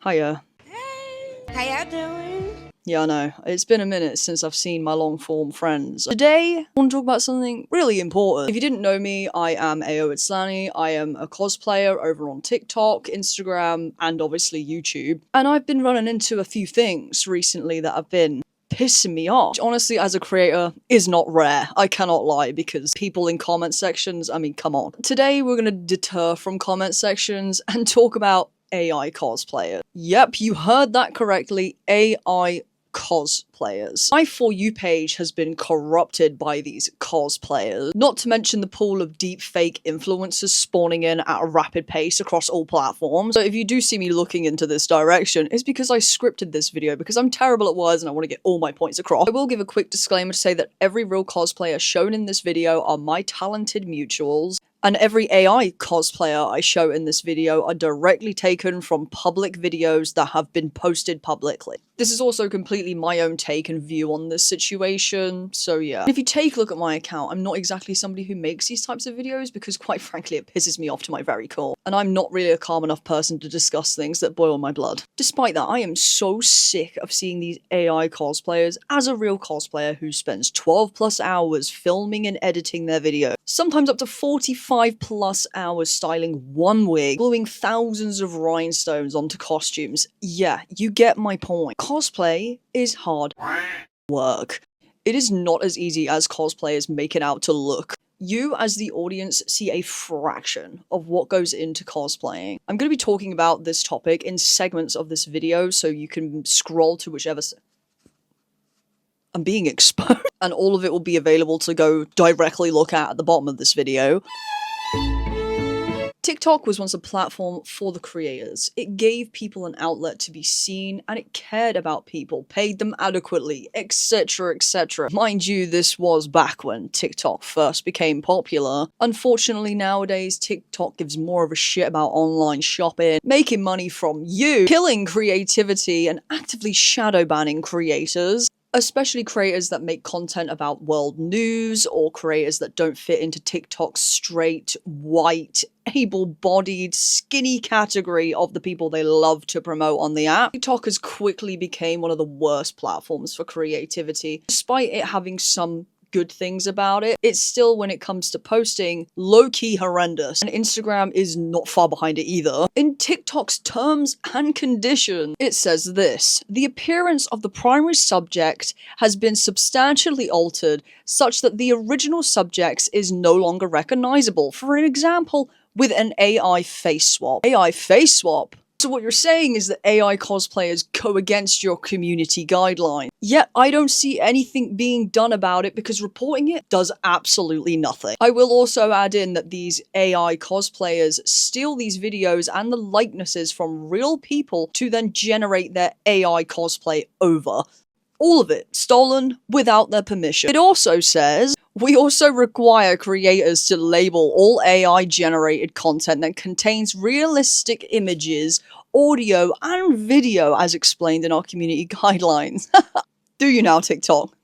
Hiya. Hey, how y'all doing? Yeah, I know. It's been a minute since I've seen my long-form friends. Today, I want to talk about something really important. If you didn't know me, I am AyoItsLani. I am a cosplayer over on TikTok, Instagram, and obviously YouTube. And I've been running into a few things recently that have been pissing me off. Which honestly, as a creator, is not rare. I cannot lie, because people in comment sections, I mean, come on. Today, we're gonna deter from comment sections and talk about AI cosplayers. Yep, you heard that correctly. AI cosplayers. My For You page has been corrupted by these cosplayers, not to mention the pool of deep fake influencers spawning in at a rapid pace across all platforms. So if you do see me looking into this direction, it's because I scripted this video because I'm terrible at words and I want to get all my points across. I will give a quick disclaimer to say that every real cosplayer shown in this video are my talented mutuals, and every AI cosplayer I show in this video are directly taken from public videos that have been posted publicly. This is also completely my own take and view on this situation, so yeah. And if you take a look at my account, I'm not exactly somebody who makes these types of videos because quite frankly it pisses me off to my very core. And I'm not really a calm enough person to discuss things that boil my blood. Despite that, I am so sick of seeing these AI cosplayers as a real cosplayer who spends 12+ hours filming and editing their video, sometimes up to 45+ hours styling one wig, gluing thousands of rhinestones onto costumes. Yeah, you get my point. Cosplay is hard work. It is not as easy as cosplayers make it out to look. You, as the audience, see a fraction of what goes into cosplaying. I'm going to be talking about this topic in segments of this video, so you can scroll to whichever I'm being exposed, and all of it will be available to go directly look at the bottom of this video. TikTok was once a platform for the creators. It gave people an outlet to be seen, and it cared about people, paid them adequately, etc, etc. Mind you, this was back when TikTok first became popular. Unfortunately, nowadays, TikTok gives more of a shit about online shopping, making money from you, killing creativity, and actively shadow banning creators. Especially creators that make content about world news, or creators that don't fit into TikTok's straight, white, able-bodied, skinny category of the people they love to promote on the app. TikTok has quickly become one of the worst platforms for creativity. Despite it having some good things about it, it's still, when it comes to posting, low-key horrendous, and Instagram is not far behind it either. In TikTok's terms and conditions, it says this: the appearance of the primary subject has been substantially altered such that the original subject is no longer recognizable. For an example, with an AI face swap. AI face swap? So what you're saying is that AI cosplayers go against your community guidelines. Yet I don't see anything being done about it because reporting it does absolutely nothing. I will also add in that these AI cosplayers steal these videos and the likenesses from real people to then generate their AI cosplay over. All of it stolen without their permission. It also says, we also require creators to label all AI-generated content that contains realistic images, audio, and video as explained in our community guidelines. Do you now, TikTok?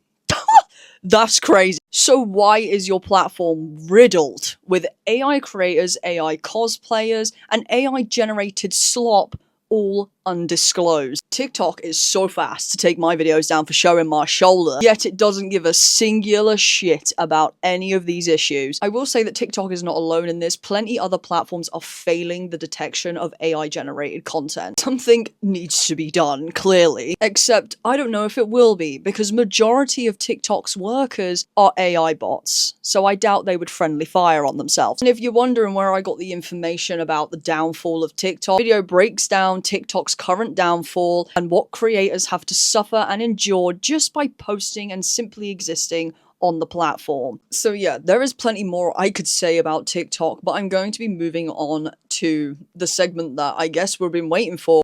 That's crazy. So why is your platform riddled with AI creators, AI cosplayers, and AI-generated slop all undisclosed? TikTok is so fast to take my videos down for showing my shoulder, yet it doesn't give a singular shit about any of these issues. I will say that TikTok is not alone in this. Plenty other platforms are failing the detection of AI generated content. Something needs to be done, clearly. Except, I don't know if it will be, because majority of TikTok's workers are AI bots, so I doubt they would friendly fire on themselves. And if you're wondering where I got the information about the downfall of TikTok, the video breaks down TikTok's current downfall and what creators have to suffer and endure just by posting and simply existing on the platform. So yeah, there is plenty more I could say about TikTok, but I'm going to be moving on to the segment that I guess we've been waiting for.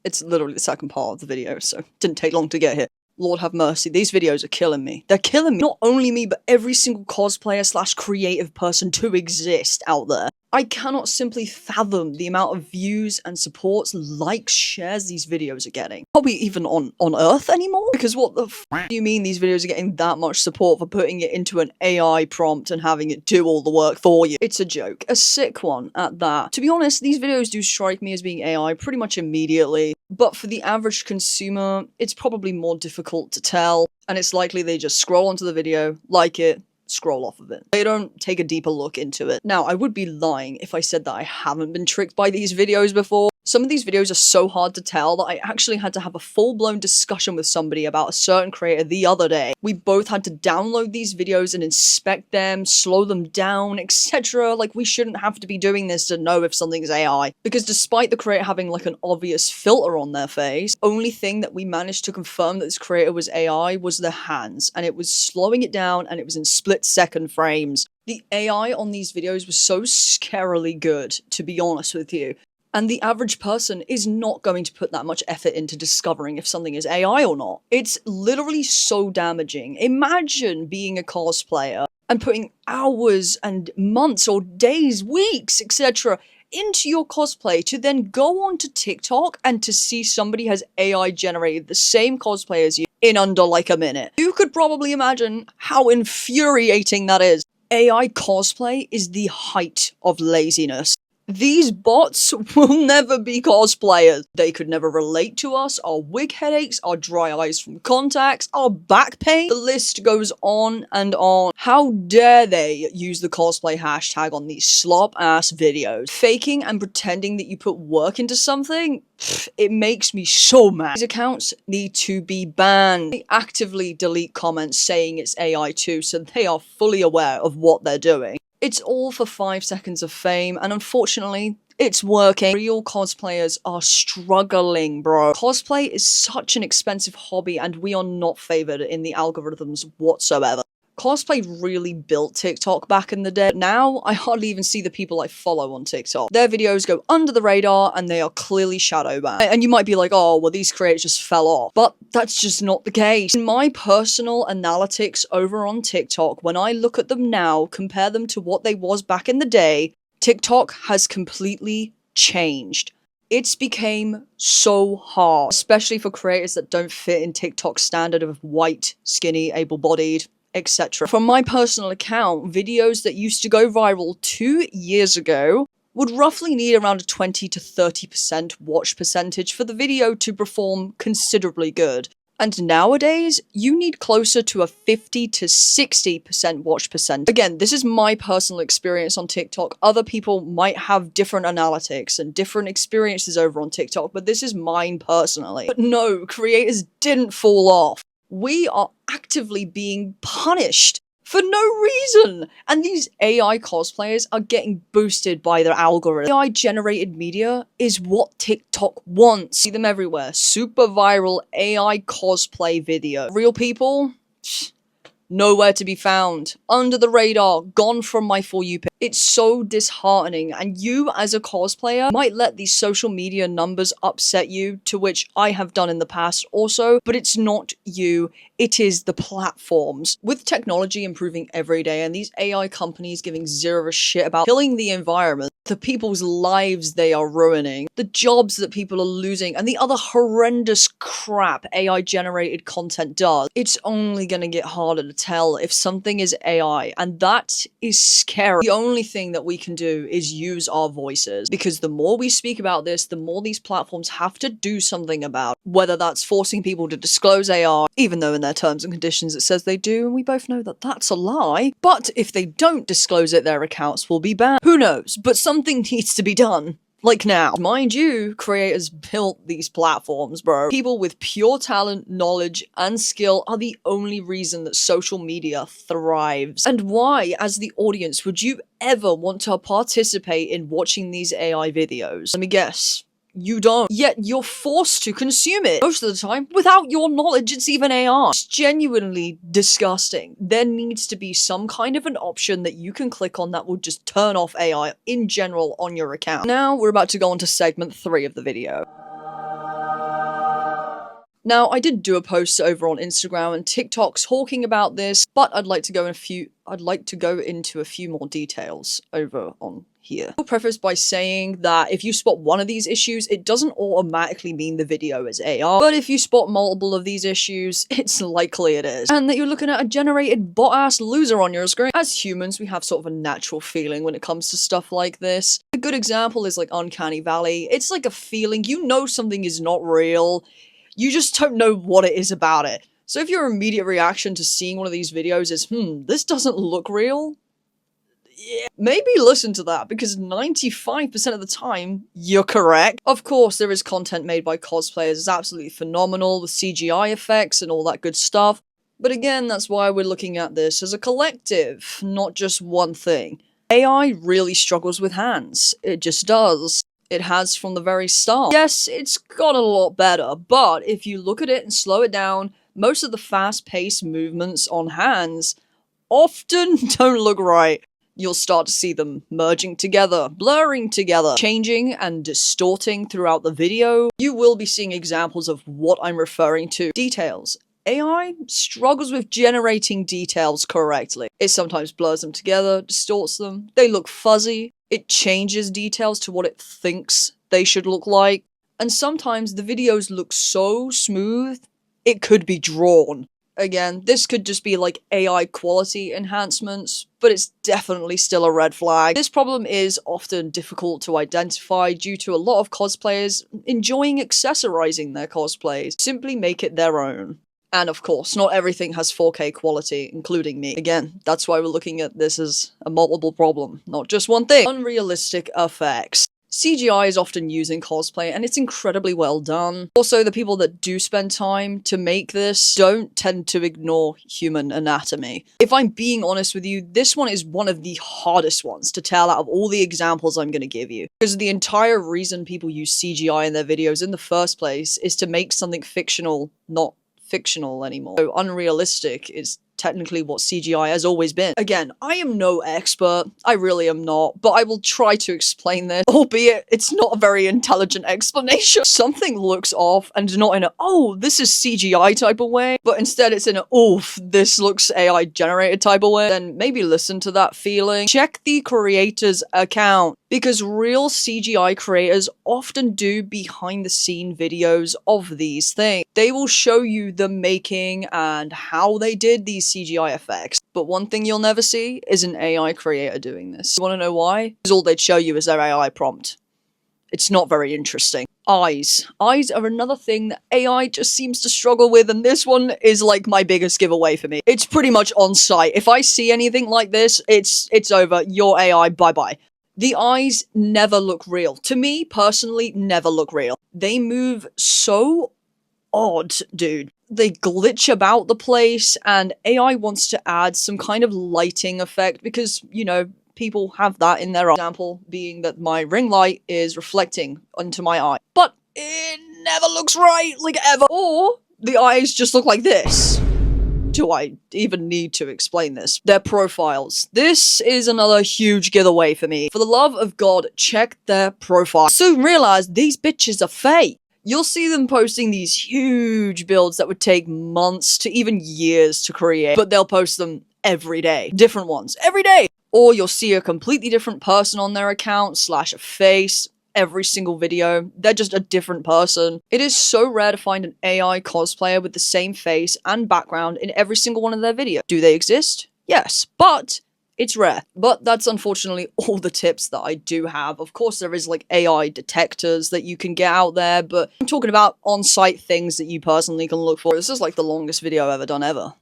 It's literally the second part of the video, so it didn't take long to get here. Lord have mercy, these videos are killing me. They're killing me. Not only me, but every single cosplayer slash creative person to exist out there. I cannot simply fathom the amount of views and supports, likes, shares these videos are getting. Probably even on Earth anymore? Because what the f do you mean these videos are getting that much support for putting it into an AI prompt and having it do all the work for you? It's a joke. A sick one at that. To be honest, these videos do strike me as being AI pretty much immediately, but for the average consumer, it's probably more difficult to tell, and it's likely they just scroll onto the video, like it, scroll off of it. They don't take a deeper look into it. Now, I would be lying if I said that I haven't been tricked by these videos before. Some of these videos are so hard to tell that I actually had to have a full-blown discussion with somebody about a certain creator the other day. We both had to download these videos and inspect them, slow them down, etc. Like, we shouldn't have to be doing this to know if something's AI. Because despite the creator having like an obvious filter on their face, only thing that we managed to confirm that this creator was AI was their hands, and it was slowing it down and it was in split-second frames. The AI on these videos was so scarily good, to be honest with you. And the average person is not going to put that much effort into discovering if something is AI or not. It's literally so damaging. Imagine being a cosplayer and putting hours and months or days, weeks, etc. into your cosplay to then go onto TikTok and to see somebody has AI generated the same cosplay as you in under like a minute. You could probably imagine how infuriating that is. AI cosplay is the height of laziness. These bots will never be cosplayers. They could never relate to us, our wig headaches, our dry eyes from contacts, our back pain. The list goes on and on. How dare they use the cosplay hashtag on these slop-ass videos? Faking and pretending that you put work into something? Pfft, it makes me so mad. These accounts need to be banned. They actively delete comments saying it's AI too, so they are fully aware of what they're doing. It's all for 5 seconds of fame, and unfortunately, it's working. Real cosplayers are struggling, bro. Cosplay is such an expensive hobby, and we are not favored in the algorithms whatsoever. Cosplay really built TikTok back in the day. Now, I hardly even see the people I follow on TikTok. Their videos go under the radar and they are clearly shadow banned. And you might be like, oh, well, these creators just fell off. But that's just not the case. In my personal analytics over on TikTok, when I look at them now, compare them to what they was back in the day, TikTok has completely changed. It's became so hard, especially for creators that don't fit in TikTok's standard of white, skinny, able-bodied, etc. From my personal account, videos that used to go viral 2 years ago would roughly need around a 20 to 30% watch percentage for the video to perform considerably good. And nowadays, you need closer to a 50 to 60% watch percentage. Again, this is my personal experience on TikTok. Other people might have different analytics and different experiences over on TikTok, but this is mine personally. But no, creators didn't fall off. We are actively being punished for no reason. And these AI cosplayers are getting boosted by their algorithm. AI generated media is what TikTok wants. See them everywhere. Super viral AI cosplay video. Real people? Nowhere to be found. Under the radar. Gone from my For You page. It's so disheartening, and you as a cosplayer might let these social media numbers upset you, to which I have done in the past also, but it's not you, it is the platforms. With technology improving every day and these AI companies giving zero shit about killing the environment, the people's lives they are ruining, the jobs that people are losing, and the other horrendous crap AI generated content does, it's only gonna get harder to tell if something is AI, and that is scary. The only thing that we can do is use our voices, because the more we speak about this, the more these platforms have to do something about, whether that's forcing people to disclose AI, even though in their terms and conditions it says they do, and we both know that that's a lie. But if they don't disclose it, their accounts will be banned. Who knows? But something needs to be done. Like now. Mind you, creators built these platforms, bro. People with pure talent, knowledge, and skill are the only reason that social media thrives. And why, as the audience, would you ever want to participate in watching these AI videos? Let me guess. You don't. Yet you're forced to consume it. Most of the time, without your knowledge, it's even AI. It's genuinely disgusting. There needs to be some kind of an option that you can click on that will just turn off AI in general on your account. Now, we're about to go on to segment 3 of the video. Now, I did do a post over on Instagram and TikTok talking about this, but I'd like to go into a few more details over on here. I'll preface by saying that if you spot one of these issues, it doesn't automatically mean the video is AR, but if you spot multiple of these issues, it's likely it is. And that you're looking at a generated bot-ass loser on your screen. As humans, we have sort of a natural feeling when it comes to stuff like this. A good example is like Uncanny Valley. It's like a feeling, you know something is not real, you just don't know what it is about it. So if your immediate reaction to seeing one of these videos is, this doesn't look real, yeah, maybe listen to that, because 95% of the time, you're correct. Of course, there is content made by cosplayers, it's absolutely phenomenal, with CGI effects and all that good stuff. But again, that's why we're looking at this as a collective, not just one thing. AI really struggles with hands. It just does. It has from the very start. Yes, it's got a lot better, but if you look at it and slow it down, most of the fast-paced movements on hands often don't look right. You'll start to see them merging together, blurring together, changing and distorting throughout the video. You will be seeing examples of what I'm referring to. Details. AI struggles with generating details correctly. It sometimes blurs them together, distorts them, they look fuzzy, it changes details to what it thinks they should look like, and sometimes the videos look so smooth, it could be drawn. Again, this could just be like AI quality enhancements, but it's definitely still a red flag. This problem is often difficult to identify due to a lot of cosplayers enjoying accessorizing their cosplays. Simply make it their own. And of course, not everything has 4K quality, including me. Again, that's why we're looking at this as a multiple problem, not just one thing. Unrealistic effects. CGI is often used in cosplay, and it's incredibly well done. Also, the people that do spend time to make this don't tend to ignore human anatomy. If I'm being honest with you, this one is one of the hardest ones to tell out of all the examples I'm going to give you. Because the entire reason people use CGI in their videos in the first place is to make something fictional not fictional anymore. So unrealistic is technically what CGI has always been. Again, I am no expert, I really am not, but I will try to explain this, albeit it's not a very intelligent explanation. Something looks off and not in a, oh, this is CGI type of way, but instead it's in a, oof, this looks AI generated type of way, then maybe listen to that feeling. Check the creator's account, because real CGI creators often do behind the scene videos of these things. They will show you the making and how they did these CGI effects. But one thing you'll never see is an AI creator doing this. You wanna know why? Because all they'd show you is their AI prompt. It's not very interesting. Eyes. Eyes are another thing that AI just seems to struggle with, and this one is like my biggest giveaway for me. It's pretty much on site. If I see anything like this, it's over. Your AI, bye-bye. The eyes never look real. To me, personally, never look real. They move so odd, dude. They glitch about the place, and AI wants to add some kind of lighting effect because, you know, people have that in their example, being that my ring light is reflecting onto my eye. But it never looks right, like ever. Or the eyes just look like this. Do I even need to explain this? Their profiles. This is another huge giveaway for me. For the love of God, check their profile. Soon realize these bitches are fake. You'll see them posting these huge builds that would take months to even years to create, but they'll post them every day. Different ones, every day. Or you'll see a completely different person on their account, slash a face, every single video. They're just a different person. It is so rare to find an AI cosplayer with the same face and background in every single one of their videos. Do they exist? Yes, but it's rare. But that's unfortunately all the tips that I do have. Of course, there is like AI detectors that you can get out there, but I'm talking about on-site things that you personally can look for. This is like the longest video I've ever done ever.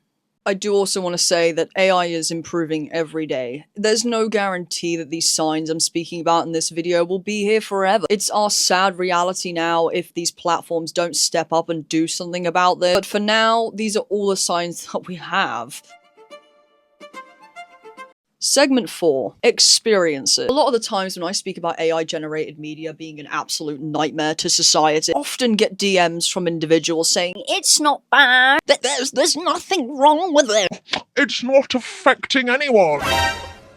I do also want to say that AI is improving every day. There's no guarantee that these signs I'm speaking about in this video will be here forever. It's our sad reality now if these platforms don't step up and do something about this. But for now, these are all the signs that we have. Segment 4. Experiences. A lot of the times when I speak about AI-generated media being an absolute nightmare to society, I often get DMs from individuals saying, "It's not bad, there's nothing wrong with it. It's not affecting anyone."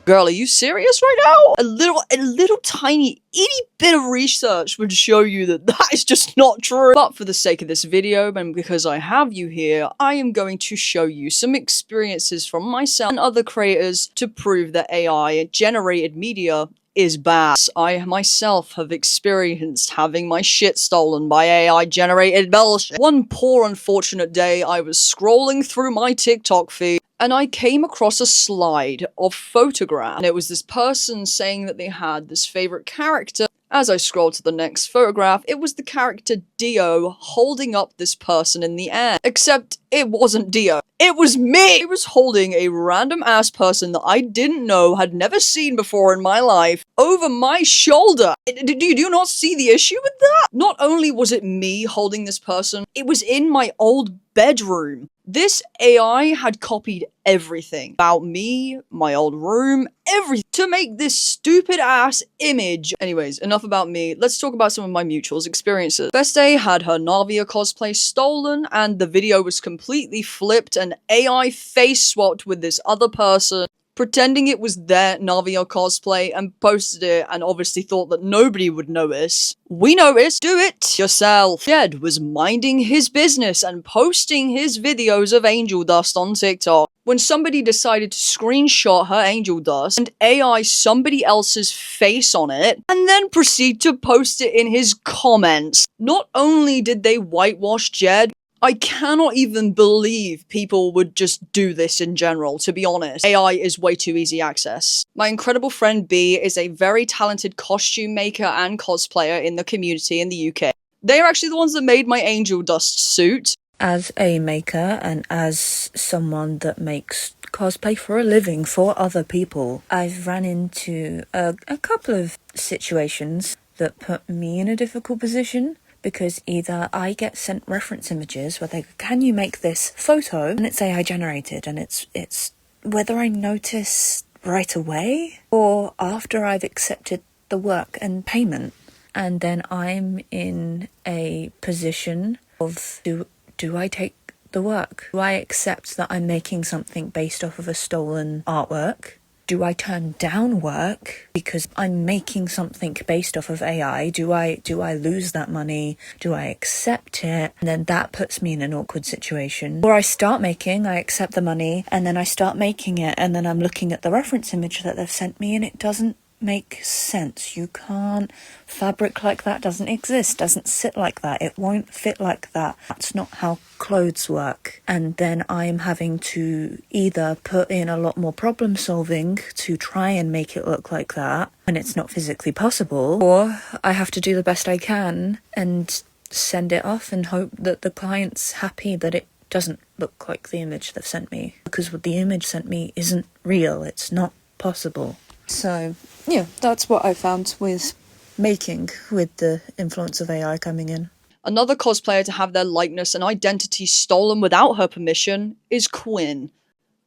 Girl, are you serious right now? A little tiny itty bit of research would show you that that is just not true. But for the sake of this video, and because I have you here, I am going to show you some experiences from myself and other creators to prove that AI generated media is bad. I myself have experienced having my shit stolen by AI generated bullshit. One poor unfortunate day, I was scrolling through my TikTok feed and I came across a slide of photographs. And it was this person saying that they had this favorite character. As I scrolled to the next photograph, it was the character Dio holding up this person in the air. Except it wasn't Dio. It was me! I was holding a random ass person that I didn't know, had never seen before in my life, over my shoulder. Do you not see the issue with that? Not only was it me holding this person, it was in my old bedroom. This AI had copied everything about me, my old room, everything to make this stupid ass image. Anyways, enough about me. Let's talk about some of my mutuals' experiences. Beste had her Navia cosplay stolen and the video was completely flipped and AI face swapped with this other person, pretending it was their Navia cosplay and posted it and obviously thought that nobody would notice. We noticed. Do it yourself. Jed was minding his business and posting his videos of angel dust on TikTok when somebody decided to screenshot her angel dust and AI somebody else's face on it and then proceed to post it in his comments. Not only did they whitewash Jed, I cannot even believe people would just do this in general, to be honest. AI is way too easy access. My incredible friend B is a very talented costume maker and cosplayer in the community in the UK. They are actually the ones that made my angel dust suit. As a maker and as someone that makes cosplay for a living for other people, I've ran into a couple of situations that put me in a difficult position. Because either I get sent reference images where they go, can you make this photo? And it's AI generated and it's whether I notice right away or after I've accepted the work and payment. And then I'm in a position of do I take the work? Do I accept that I'm making something based off of a stolen artwork? Do I turn down work because I'm making something based off of AI? Do I lose that money? Do I accept it? And then that puts me in an awkward situation. Or I start making, I accept the money, and then I start making it, and then I'm looking at the reference image that they've sent me, and it doesn't make sense. You can't. Fabric like that doesn't exist, doesn't sit like that. It won't fit like that. That's not how clothes work. And then I'm having to either put in a lot more problem solving to try and make it look like that when it's not physically possible, or I have to do the best I can and send it off and hope that the client's happy that it doesn't look like the image they've sent me, because what the image sent me isn't real. It's not possible. So, yeah, that's what I found with making with the influence of AI coming in. Another cosplayer to have their likeness and identity stolen without her permission is Quinn.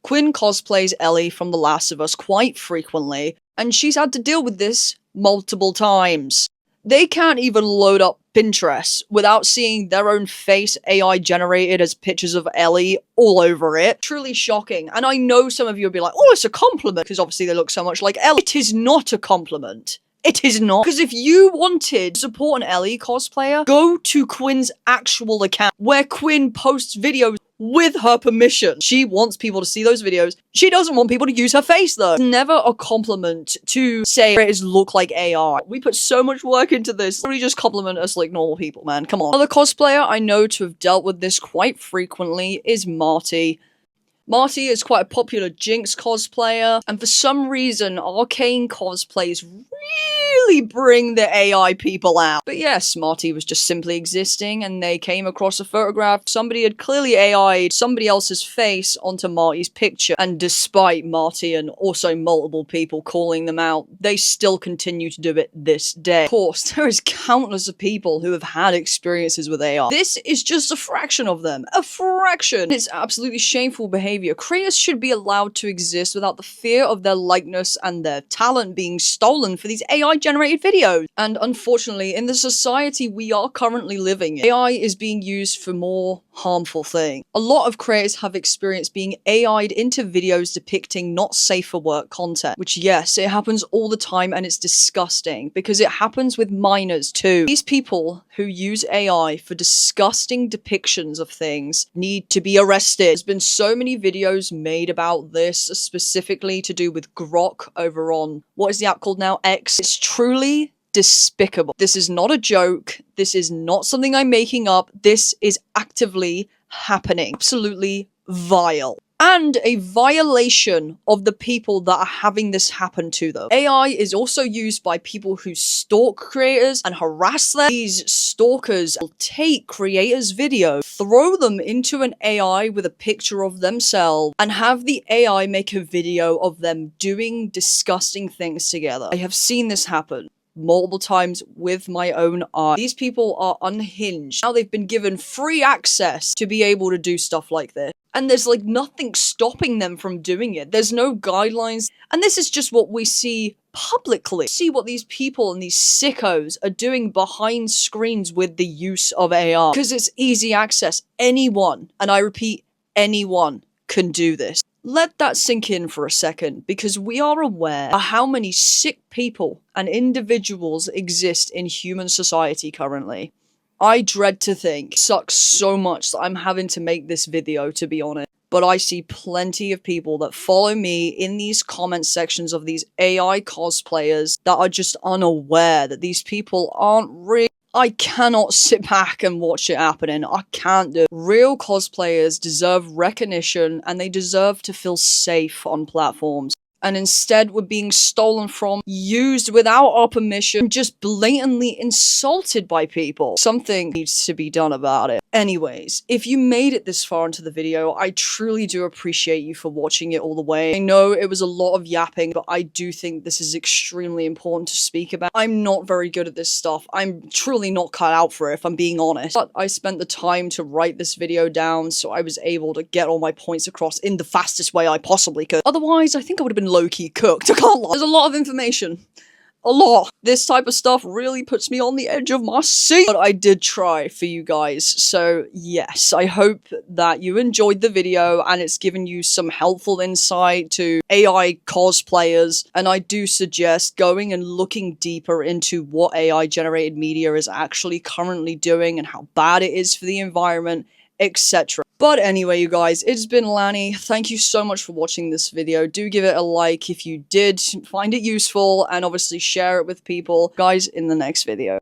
Quinn cosplays Ellie from The Last of Us quite frequently, and she's had to deal with this multiple times. They can't even load up Pinterest without seeing their own face AI generated as pictures of Ellie all over it. Truly shocking. And I know some of you will be like, oh, it's a compliment, because obviously they look so much like Ellie. It is not a compliment. It is not. Because if you wanted to support an Ellie cosplayer, go to Quinn's actual account, where Quinn posts videos with her permission. She wants people to see those videos. She doesn't want people to use her face, though. It's never a compliment to say creators look like AI. We put so much work into this. Really just compliment us like normal people, man. Come on. Another cosplayer I know to have dealt with this quite frequently is Marty. Marty is quite a popular Jinx cosplayer, and for some reason, Arcane cosplays really bring the AI people out. But yes, Marty was just simply existing, and they came across a photograph. Somebody had clearly AI'd somebody else's face onto Marty's picture, and despite Marty and also multiple people calling them out, they still continue to do it this day. Of course, there is countless of people who have had experiences with AI. This is just a fraction of them. A fraction! It's absolutely shameful behavior. Creators should be allowed to exist without the fear of their likeness and their talent being stolen for these AI-generated videos. And unfortunately, in the society we are currently living in, AI is being used for more harmful thing. A lot of creators have experienced being AI'd into videos depicting not safe for work content, which yes, it happens all the time and it's disgusting because it happens with minors too. These people who use AI for disgusting depictions of things need to be arrested. There's been so many videos made about this, specifically to do with Grok over on, what is the app called now? X. It's truly despicable. This is not a joke. This is not something I'm making up. This is actively happening. Absolutely vile. And a violation of the people that are having this happen to them. AI is also used by people who stalk creators and harass them. These stalkers will take creators' video, throw them into an AI with a picture of themselves, and have the AI make a video of them doing disgusting things together. I have seen this happen multiple times with my own eyes. These people are unhinged. Now they've been given free access to be able to do stuff like this. And there's like nothing stopping them from doing it. There's no guidelines. And this is just what we see publicly. See what these people and these sickos are doing behind screens with the use of AI. Because it's easy access. Anyone, and I repeat, anyone can do this. Let that sink in for a second, because we are aware of how many sick people and individuals exist in human society currently. I dread to think. It sucks so much that I'm having to make this video, to be honest. But I see plenty of people that follow me in these comment sections of these AI cosplayers that are just unaware that these people aren't real. I cannot sit back and watch it happening. I can't do it. Real cosplayers deserve recognition and they deserve to feel safe on platforms. And instead we're being stolen from, used without our permission, just blatantly insulted by people. Something needs to be done about it. Anyways, if you made it this far into the video, I truly do appreciate you for watching it all the way. I know it was a lot of yapping, but I do think this is extremely important to speak about. I'm not very good at this stuff. I'm truly not cut out for it, if I'm being honest. But I spent the time to write this video down, so I was able to get all my points across in the fastest way I possibly could. Otherwise, I think I would have been low-key cooked. I can't lie. There's a lot of information. A lot. This type of stuff really puts me on the edge of my seat. But I did try for you guys. So yes, I hope that you enjoyed the video and it's given you some helpful insight to AI cosplayers. And I do suggest going and looking deeper into what AI generated media is actually currently doing and how bad it is for the environment, etc. But anyway, you guys, it's been Lani. Thank you so much for watching this video. Do give it a like if you did find it useful, and obviously share it with people. Guys, in the next video.